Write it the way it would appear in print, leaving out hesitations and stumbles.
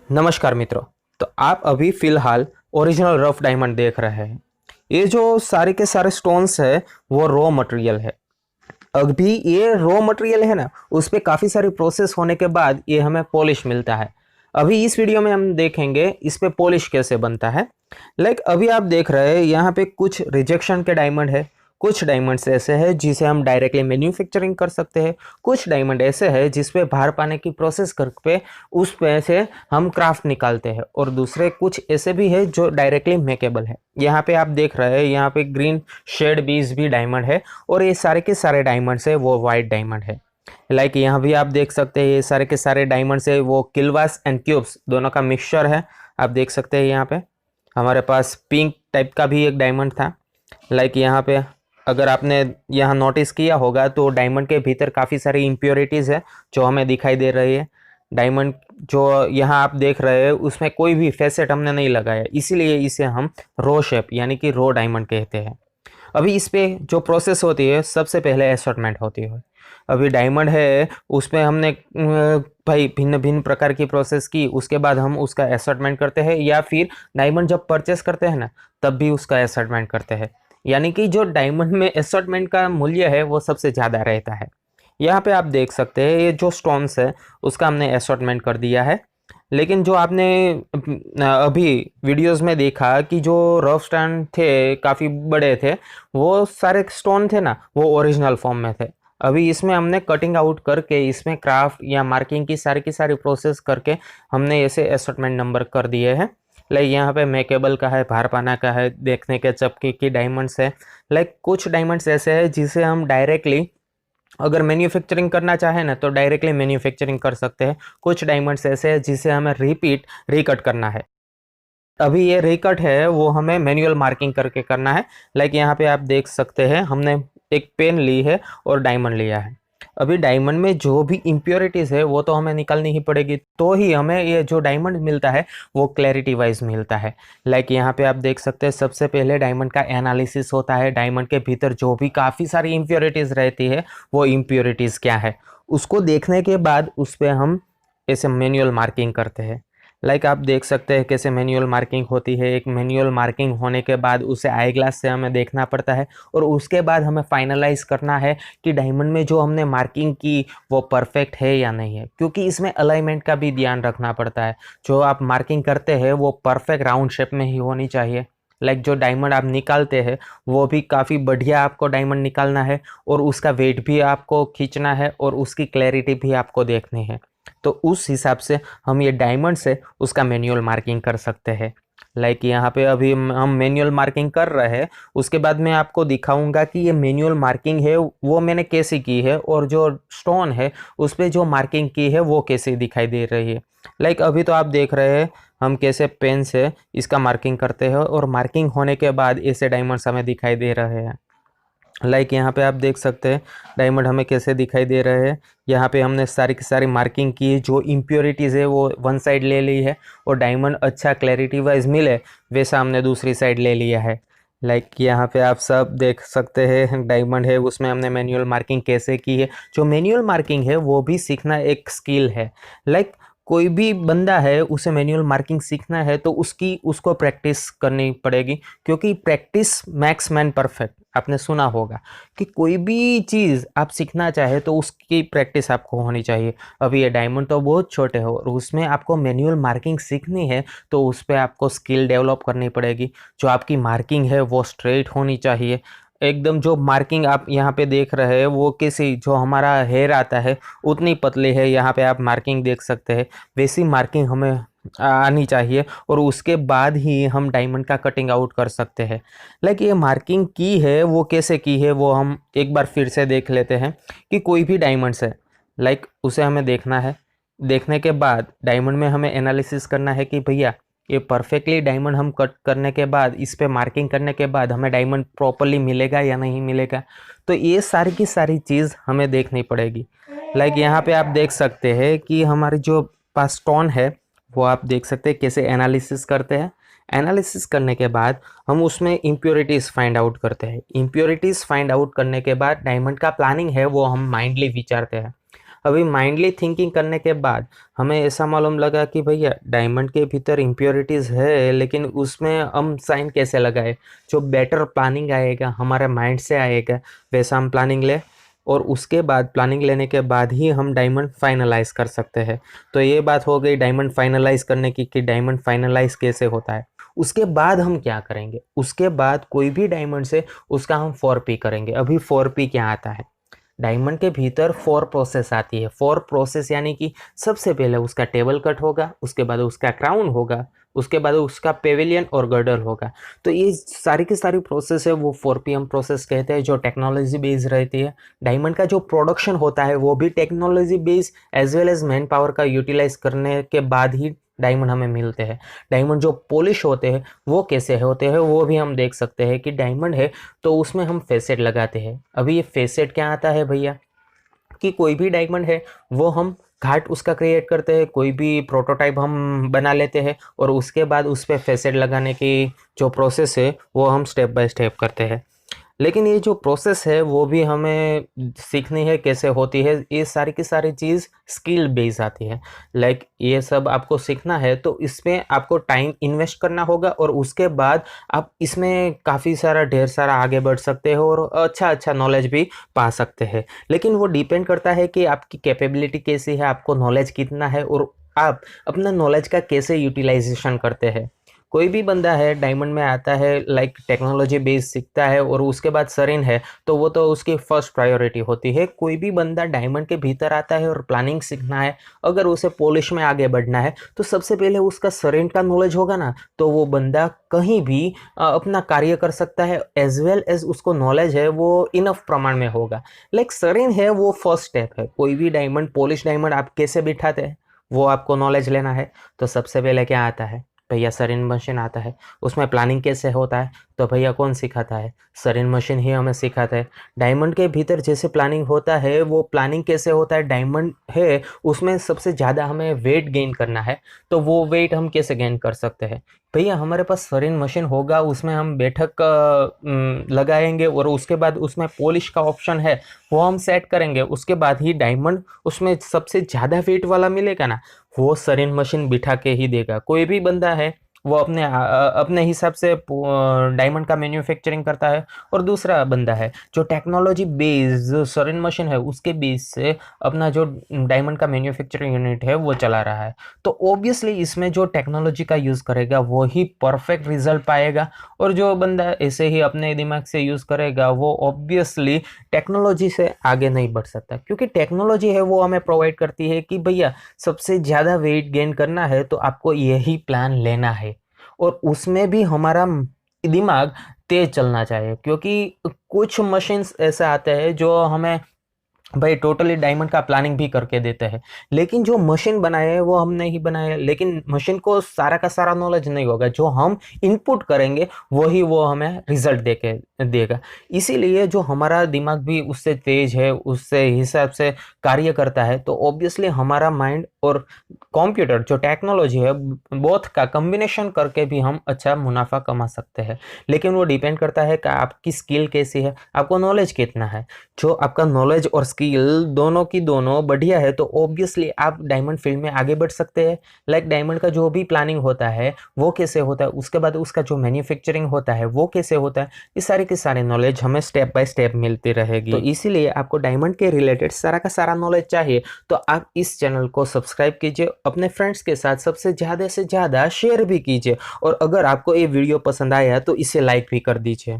नमस्कार मित्रों। तो आप अभी फिलहाल ओरिजिनल रफ डायमंड देख रहे हैं। ये जो सारे के सारे स्टोन्स है वो रॉ मटेरियल है। अभी ये रॉ मटेरियल है ना, उस पे काफ़ी सारी प्रोसेस होने के बाद ये हमें पॉलिश मिलता है। अभी इस वीडियो में हम देखेंगे इस पे पॉलिश कैसे बनता है। अभी आप देख रहे हैं यहाँ पे कुछ रिजेक्शन के डायमंड है, कुछ डायमंड्स ऐसे हैं जिसे हम डायरेक्टली मैन्युफैक्चरिंग कर सकते हैं, कुछ डायमंड ऐसे हैं जिस पे बाहर पाने की प्रोसेस करके उस पे से हम क्राफ्ट निकालते हैं, और दूसरे कुछ ऐसे भी है जो डायरेक्टली मेकेबल है। यहाँ पे आप देख रहे हैं यहाँ पे ग्रीन शेड बीज भी डायमंड है, और ये सारे के सारे डायमंड्स है वो वाइट डायमंड है। यहाँ भी आप देख सकते हैं ये सारे के सारे डायमंड्स है वो किलवास एंड क्यूब्स दोनों का मिक्सचर है। आप देख सकते हैं यहाँ पे हमारे पास पिंक टाइप का भी एक डायमंड था। यहाँ पे अगर आपने यहाँ नोटिस किया होगा तो डायमंड के भीतर काफ़ी सारी इम्प्योरिटीज़ है जो हमें दिखाई दे रही है। डायमंड जो यहाँ आप देख रहे हैं उसमें कोई भी फेसेट हमने नहीं लगाया, इसीलिए इसे हम रो शेप यानी कि रो डायमंड कहते हैं। अभी इस पे जो प्रोसेस होती है सबसे पहले एसॉर्टमेंट होती है। अभी डायमंड है उसमें हमने भाई भिन्न भिन्न प्रकार की प्रोसेस की, उसके बाद हम उसका एसॉर्टमेंट करते हैं, या फिर डायमंड जब परचेस करते हैं ना तब भी उसका एसॉर्टमेंट करते हैं। यानी कि जो डायमंड में एसॉर्टमेंट का मूल्य है वो सबसे ज़्यादा रहता है। यहाँ पे आप देख सकते हैं ये जो स्टोन्स है उसका हमने एसॉर्टमेंट कर दिया है। लेकिन जो आपने अभी वीडियोस में देखा कि जो रफ स्टोन थे काफ़ी बड़े थे, वो सारे स्टोन थे ना वो ओरिजिनल फॉर्म में थे। अभी इसमें हमने कटिंग आउट करके इसमें क्राफ्ट या मार्किंग की सारी प्रोसेस करके हमने ऐसे एसॉर्टमेंट नंबर कर दिए हैं। यहाँ पे मेकेबल का है, भारपाना का है, देखने के चपके की डायमंड्स है। कुछ डायमंड्स ऐसे हैं जिसे हम डायरेक्टली अगर मैन्युफैक्चरिंग करना चाहे ना तो डायरेक्टली मैन्युफैक्चरिंग कर सकते हैं। कुछ डायमंड्स ऐसे हैं जिसे हमें रिकट करना है। अभी ये रिकट है वो हमें मैनुअल मार्किंग करके करना है। यहाँ पे आप देख सकते हैं हमने एक पेन ली है और डायमंड लिया है। अभी डायमंड में जो भी इम्प्योरिटीज़ है वो तो हमें निकालनी ही पड़ेगी, तो ही हमें ये जो डायमंड मिलता है वो क्लैरिटी वाइज मिलता है। यहाँ पे आप देख सकते हैं सबसे पहले डायमंड का एनालिसिस होता है। डायमंड के भीतर जो भी काफ़ी सारी इम्प्योरिटीज़ रहती है वो इम्प्योरिटीज़ क्या है उसको देखने के बाद उस पर हम ऐसे मैनुअल मार्किंग करते हैं। आप देख सकते हैं कैसे मैनुअल मार्किंग होती है। एक मैनुअल मार्किंग होने के बाद उसे आई ग्लास से हमें देखना पड़ता है, और उसके बाद हमें फाइनलाइज करना है कि डायमंड में जो हमने मार्किंग की वो परफेक्ट है या नहीं है, क्योंकि इसमें अलाइनमेंट का भी ध्यान रखना पड़ता है। जो आप मार्किंग करते हैं वो परफेक्ट राउंड शेप में ही होनी चाहिए। जो डायमंड आप निकालते हैं वो भी काफ़ी बढ़िया आपको डायमंड निकालना है, और उसका वेट भी आपको खींचना है, और उसकी क्लैरिटी भी आपको देखनी है। तो उस हिसाब से हम ये डायमंड से उसका मैनुअल मार्किंग कर सकते हैं। यहाँ पे अभी हम मैनुअल मार्किंग कर रहे हैं, उसके बाद मैं आपको दिखाऊंगा कि ये मैनुअल मार्किंग है वो मैंने कैसे की है, और जो स्टोन है उस पर जो मार्किंग की है वो कैसे दिखाई दे रही है। अभी तो आप देख रहे हैं हम कैसे पेन से इसका मार्किंग करते हैं, और मार्किंग होने के बाद ऐसे डायमंड्स हमें दिखाई दे रहे हैं। यहाँ पे आप देख सकते हैं डायमंड हमें कैसे दिखाई दे रहे हैं। यहाँ पे हमने सारी की सारी मार्किंग की, जो इम्प्योरिटीज़ है वो वन साइड ले ली है, और डायमंड अच्छा क्लैरिटी वाइज मिले वैसा हमने दूसरी साइड ले लिया है। यहाँ पे आप सब देख सकते हैं डायमंड है उसमें हमने मैनुअल मार्किंग कैसे की है। जो मैनुअल मार्किंग है वो भी सीखना एक स्किल है। कोई भी बंदा है उसे मैनुअल मार्किंग सीखना है तो उसको प्रैक्टिस करनी पड़ेगी, क्योंकि प्रैक्टिस मैक्स मैन परफेक्ट। आपने सुना होगा कि कोई भी चीज़ आप सीखना चाहे तो उसकी प्रैक्टिस आपको होनी चाहिए। अभी ये डायमंड तो बहुत छोटे हो और उसमें आपको मैनुअल मार्किंग सीखनी है, तो उस पर आपको स्किल डेवलप करनी पड़ेगी। जो आपकी मार्किंग है वो स्ट्रेट होनी चाहिए एकदम। जो मार्किंग आप यहाँ पे देख रहे हैं वो किसी जो हमारा हेयर आता है उतनी पतली है, यहाँ पे आप मार्किंग देख सकते हैं, वैसी मार्किंग हमें आनी चाहिए, और उसके बाद ही हम डायमंड का कटिंग आउट कर सकते हैं। ये मार्किंग की है वो कैसे की है वो हम एक बार फिर से देख लेते हैं। कि कोई भी डायमंड्स है उसे हमें देखना है। देखने के बाद डायमंड में हमें एनालिसिस करना है कि भैया ये परफेक्टली डायमंड हम कट करने के बाद इस पे मार्किंग करने के बाद हमें डायमंड प्रॉपरली मिलेगा या नहीं मिलेगा। तो ये सारी की सारी चीज़ हमें देखनी पड़ेगी। यहाँ पे आप देख सकते हैं कि हमारी जो पास स्टोन है वो आप देख सकते हैं कैसे एनालिसिस करते हैं। एनालिसिस करने के बाद हम उसमें इम्प्योरिटीज़ फाइंड आउट करते हैं। इम्प्योरिटीज़ फाइंड आउट करने के बाद डायमंड का प्लानिंग है वो हम माइंडली विचारते हैं। अभी माइंडली थिंकिंग करने के बाद हमें ऐसा मालूम लगा कि भैया डायमंड के भीतर इम्प्योरिटीज़ है, लेकिन उसमें हम साइन कैसे लगाए। जो बेटर प्लानिंग आएगा हमारे माइंड से आएगा, वैसा हम प्लानिंग ले, और उसके बाद प्लानिंग लेने के बाद ही हम डायमंड फाइनलाइज कर सकते हैं। तो ये बात हो गई डायमंड फाइनलाइज करने की कि डायमंड फाइनलाइज कैसे होता है। उसके बाद हम क्या करेंगे, उसके बाद कोई भी डायमंड से उसका हम 4P करेंगे। अभी 4P क्या आता है, डायमंड के भीतर 4 प्रोसेस आती है। 4 प्रोसेस यानी कि सबसे पहले उसका टेबल कट होगा, उसके बाद उसका क्राउन होगा, उसके बाद उसका पेविलियन और गर्डल होगा। तो ये सारी की सारी प्रोसेस है वो 4PM प्रोसेस कहते हैं, जो टेक्नोलॉजी बेस्ड रहती है। डायमंड का जो प्रोडक्शन होता है वो भी technology based as well as man power का यूटिलाइज करने के बाद ही डायमंड हमें मिलते हैं। डायमंड जो पॉलिश होते हैं वो कैसे होते हैं वो भी हम देख सकते हैं कि डायमंड है तो उसमें हम फेसेट लगाते हैं। अभी ये फेसेट क्या आता है भैया, कि कोई भी डायमंड है वो हम घाट उसका क्रिएट करते हैं, कोई भी प्रोटोटाइप हम बना लेते हैं और उसके बाद उस पर फेसेट लगाने की जो प्रोसेस है वो हम स्टेप बाय स्टेप करते हैं। लेकिन ये जो प्रोसेस है वो भी हमें सीखनी है कैसे होती है। ये सारी की सारी चीज़ स्किल बेस आती है। लाइक ये सब आपको सीखना है तो इसमें आपको टाइम इन्वेस्ट करना होगा और उसके बाद आप इसमें काफ़ी सारा ढेर सारा आगे बढ़ सकते हो और अच्छा अच्छा नॉलेज भी पा सकते हैं। लेकिन वो डिपेंड करता है कि आपकी कैपेबिलिटी कैसी है, आपको नॉलेज कितना है और आप अपना नॉलेज का कैसे यूटिलाइजेशन करते हैं। कोई भी बंदा है डायमंड में आता है लाइक टेक्नोलॉजी बेस सीखता है और उसके बाद सरिन है तो वो तो उसकी फर्स्ट प्रायोरिटी होती है। कोई भी बंदा डायमंड के भीतर आता है और प्लानिंग सीखना है, अगर उसे पॉलिश में आगे बढ़ना है तो सबसे पहले उसका सरिन का नॉलेज होगा ना, तो वो बंदा कहीं भी अपना कार्य कर सकता है एज वेल एज उसको नॉलेज है वो इनफ प्रमाण में होगा। लाइक सरिन है वो फर्स्ट स्टेप है। कोई भी डायमंड पॉलिश डायमंड आप कैसे बिठाते हैं वो आपको नॉलेज लेना है। तो सबसे पहले क्या आता है भैया, सरिन मशीन आता है। उसमें प्लानिंग कैसे होता है तो भैया कौन सिखाता है, सरिन मशीन ही हमें सिखाता है। डायमंड के भीतर जैसे प्लानिंग होता है वो प्लानिंग कैसे होता है, डायमंड है उसमें सबसे ज़्यादा हमें वेट गेन करना है तो वो वेट हम कैसे गेन कर सकते हैं। भैया हमारे पास सरिन मशीन होगा, उसमें हम बैठक लगाएंगे और उसके बाद उसमें पॉलिश का ऑप्शन है वो हम सेट करेंगे। उसके बाद ही डायमंड उसमें सबसे ज़्यादा वेट वाला मिलेगा ना, वो सरिन मशीन बिठा के ही देगा। कोई भी बंदा है वो अपने हिसाब से डायमंड का मैन्युफैक्चरिंग करता है और दूसरा बंदा है जो टेक्नोलॉजी बेस्ड जो सरिन मशीन है उसके बेस से अपना जो डायमंड का मैन्युफैक्चरिंग यूनिट है वो चला रहा है। तो ऑब्वियसली इसमें जो टेक्नोलॉजी का यूज़ करेगा वो ही परफेक्ट रिजल्ट पाएगा और जो बंदा ऐसे ही अपने दिमाग से यूज़ करेगा वो ऑब्वियसली टेक्नोलॉजी से आगे नहीं बढ़ सकता। क्योंकि टेक्नोलॉजी है वो हमें प्रोवाइड करती है कि भैया सबसे ज़्यादा वेट गेन करना है तो आपको यही प्लान लेना है और उसमें भी हमारा दिमाग तेज चलना चाहिए। क्योंकि कुछ मशीन्स ऐसे आते हैं जो हमें भाई टोटली डायमंड का प्लानिंग भी करके देते हैं, लेकिन जो मशीन बनाए है वो हमने ही बनाया है, लेकिन मशीन को सारा का सारा नॉलेज नहीं होगा। जो हम इनपुट करेंगे वही वो हमें रिजल्ट देके देगा। इसीलिए जो हमारा दिमाग भी उससे तेज है उससे हिसाब से कार्य करता है तो ऑब्वियसली हमारा माइंड और कंप्यूटर जो टेक्नोलॉजी है बोथ का कॉम्बिनेशन करके भी हम अच्छा मुनाफा कमा सकते हैं। लेकिन वो डिपेंड करता है कि आपकी स्किल कैसी है, आपको नॉलेज कितना है। जो आपका नॉलेज और स्किल दोनों की दोनों बढ़िया है तो ऑब्वियसली आप डायमंड फील्ड में आगे बढ़ सकते हैं। लाइक डायमंड का जो भी प्लानिंग होता है वो कैसे होता है, उसके बाद उसका जो मैन्युफैक्चरिंग होता है वो कैसे होता है, ये सारे के सारे नॉलेज हमें स्टेप बाय स्टेप मिलती रहेगी। तो इसीलिए आपको डायमंड के रिलेटेड सारा का सारा नॉलेज चाहिए तो आप इस चैनल को सब्सक्राइब कीजिए, अपने फ्रेंड्स के साथ सबसे ज़्यादा से ज़्यादा शेयर भी कीजिए और अगर आपको ये वीडियो पसंद आया तो इसे लाइक भी कर दीजिए।